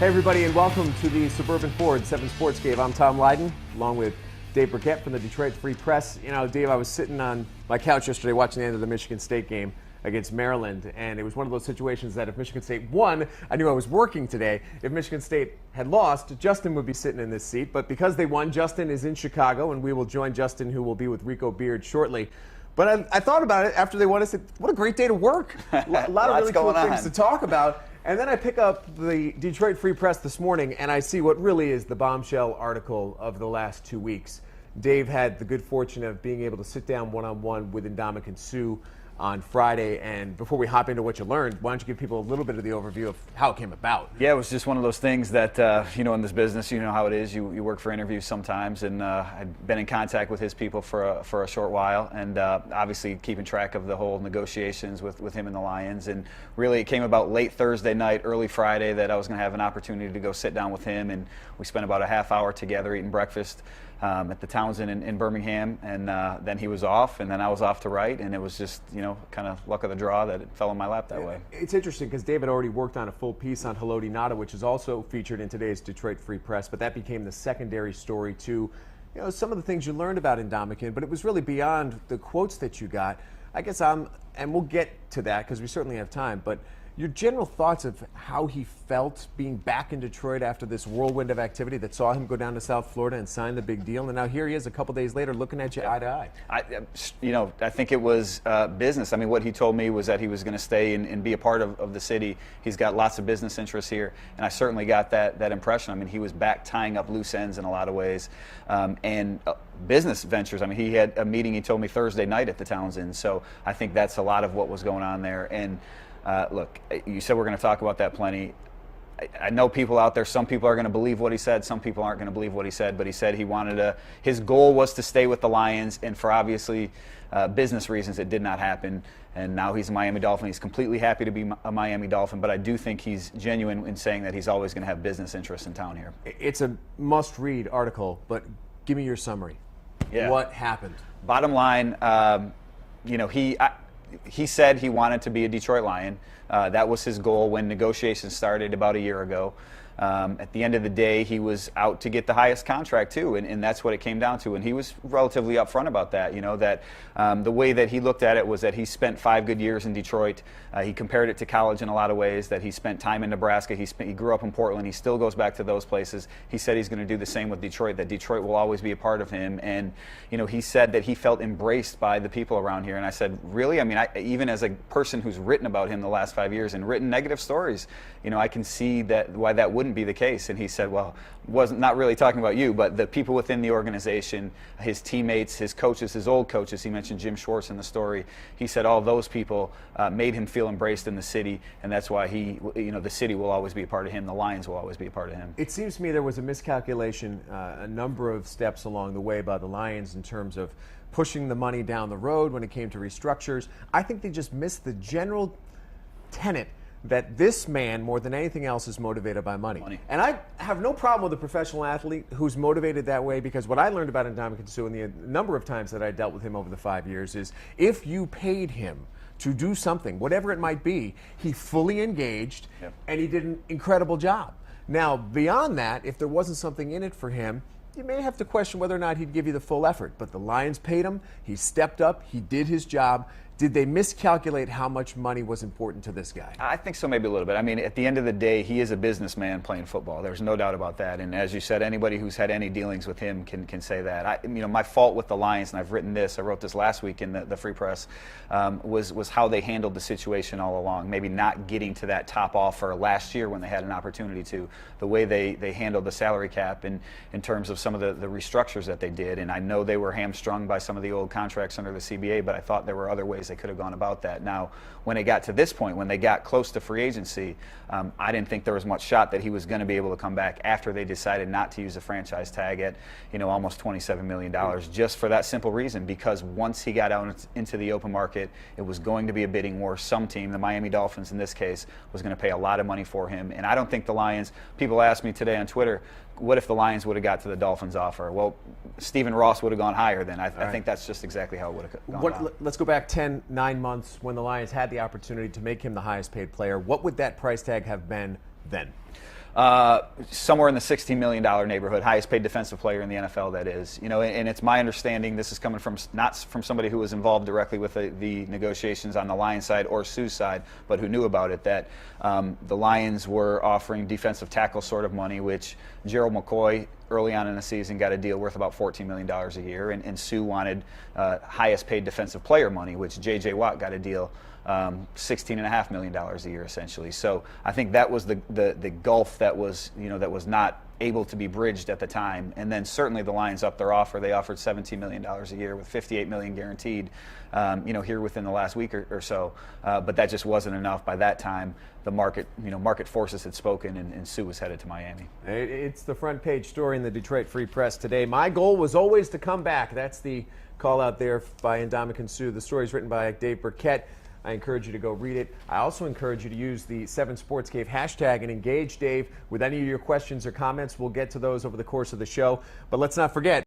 Hey everybody, and welcome to the Suburban Ford 7 Sports Cave. I'm Tom Lydon, along with Dave Birkett from the Detroit Free Press. You know, Dave, I was sitting on my couch yesterday watching the end of the Michigan State game against Maryland, and it was one of those situations that if Michigan State won, I knew I was working today. If Michigan State had lost, Justin would be sitting in this seat, but because they won, Justin is in Chicago, and we will join Justin, who will be with Rico Beard shortly. But I thought about it after they won. I said, what a great day to work. A lot of really cool things to talk about. And then I pick up the Detroit Free Press this morning, and I see what really is the bombshell article of the last 2 weeks. Dave had the good fortune of being able to sit down one-on-one with Ndamukong Suh on Friday. And before we hop into what you learned, why don't you give people a little bit of the overview of how it came about? Yeah, it was just one of those things that, in this business, you know how it is. You work for interviews sometimes, and I'd been in contact with his people for a short while, and obviously keeping track of the whole negotiations with him and the Lions. And really, it came about late Thursday night, early Friday, that I was going to have an opportunity to go sit down with him, and we spent about a half hour together eating breakfast at the Townsend in Birmingham, and then he was off, and then I was off to write, and it was just, kind of luck of the draw that it fell in my lap that way. It's interesting because David already worked on a full piece on Haloti Ngata, which is also featured in today's Detroit Free Press, but that became the secondary story to, some of the things you learned about Ndamukong, but it was really beyond the quotes that you got. I guess and we'll get to that because we certainly have time, but your general thoughts of how he felt being back in Detroit after this whirlwind of activity that saw him go down to South Florida and sign the big deal, and now here he is a couple days later looking at you eye to eye. I think it was business. I mean, what he told me was that he was going to stay and be a part of the city. He's got lots of business interests here, and I certainly got that impression. I mean, he was back tying up loose ends in a lot of ways, and business ventures. I mean, he had a meeting, he told me, Thursday night at the Townsend, so I think that's a lot of what was going on there. And look, you said we're going to talk about that plenty. I know people out there, some people are going to believe what he said, some people aren't going to believe what he said, but he said he wanted his goal was to stay with the Lions, and for obviously business reasons it did not happen, and now he's a Miami Dolphin. He's completely happy to be a Miami Dolphin, but I do think he's genuine in saying that he's always going to have business interests in town here. It's a must-read article, but give me your summary. Yeah. What happened? Bottom line, he said he wanted to be a Detroit Lion. That was his goal when negotiations started about a year ago. At the end of the day, he was out to get the highest contract too, and that's what it came down to. And he was relatively upfront about that. The way that he looked at it was that he spent 5 good years in Detroit. He compared it to college in a lot of ways. That he spent time in Nebraska. He grew up in Portland. He still goes back to those places. He said he's going to do the same with Detroit. That Detroit will always be a part of him. And he said that he felt embraced by the people around here. And I said, really? I mean, even as a person who's written about him the last 5 years and written negative stories, I can see why that wouldn't be the case. And he said, well, wasn't not really talking about you, but the people within the organization, his teammates, his coaches, his old coaches. He mentioned Jim Schwartz in the story. He said all those people made him feel embraced in the city, and that's why the city will always be a part of him. The Lions will always be a part of him. It seems to me there was a miscalculation, a number of steps along the way by the Lions in terms of pushing the money down the road when it came to restructures. I think they just missed the general tenet that this man, more than anything else, is motivated by money. And I have no problem with a professional athlete who's motivated that way, because what I learned about Ndamukong Suh and the number of times that I dealt with him over the 5 years is if you paid him to do something, whatever it might be, he fully engaged, and he did an incredible job. Now, beyond that, if there wasn't something in it for him, you may have to question whether or not he'd give you the full effort. But the Lions paid him, he stepped up, he did his job. Did they miscalculate how much money was important to this guy? I think so, maybe a little bit. I mean, at the end of the day, he is a businessman playing football. There's no doubt about that. And as you said, anybody who's had any dealings with him can say that. My fault with the Lions, and I've written this, I wrote this last week in the Free Press, was how they handled the situation all along. Maybe not getting to that top offer last year when they had an opportunity to. The way they handled the salary cap in terms of some of the restructures that they did. And I know they were hamstrung by some of the old contracts under the CBA, but I thought there were other ways they could have gone about that. Now, when it got to this point, when they got close to free agency, I didn't think there was much shot that he was going to be able to come back after they decided not to use a franchise tag at, almost $27 million, just for that simple reason, because once he got out into the open market, it was going to be a bidding war. Some team, the Miami Dolphins in this case, was going to pay a lot of money for him. And I don't think the Lions, people asked me today on Twitter, what if the Lions would have got to the Dolphins offer? Well, Stephen Ross would have gone higher then. I think that's just exactly how it would have gone down. Let's go back 9 months when the Lions had the opportunity to make him the highest paid player. What would that price tag have been then? Somewhere in the $16 million neighborhood, highest paid defensive player in the NFL, that is. And it's my understanding, this is coming from not from somebody who was involved directly with the negotiations on the Lions side or Suh's side, but who knew about it, that the Lions were offering defensive tackle sort of money, which Gerald McCoy early on in the season got a deal worth about $14 million a year, and Suh wanted highest paid defensive player money, which J.J. Watt got a deal $16.5 million a year, essentially. So I think that was the gulf that was not able to be bridged at the time. And then certainly the Lions upped their offer. They offered $17 million a year with $58 million guaranteed, here within the last week or so. But that just wasn't enough. By that time, the market forces had spoken, and Suh was headed to Miami. It's the front page story in the Detroit Free Press today. My goal was always to come back. That's the call out there by Ndamukong Suh. The story is written by Dave Birkett. I encourage you to go read it. I also encourage you to use the 7 Sports Cave hashtag and engage Dave with any of your questions or comments. We'll get to those over the course of the show. But let's not forget,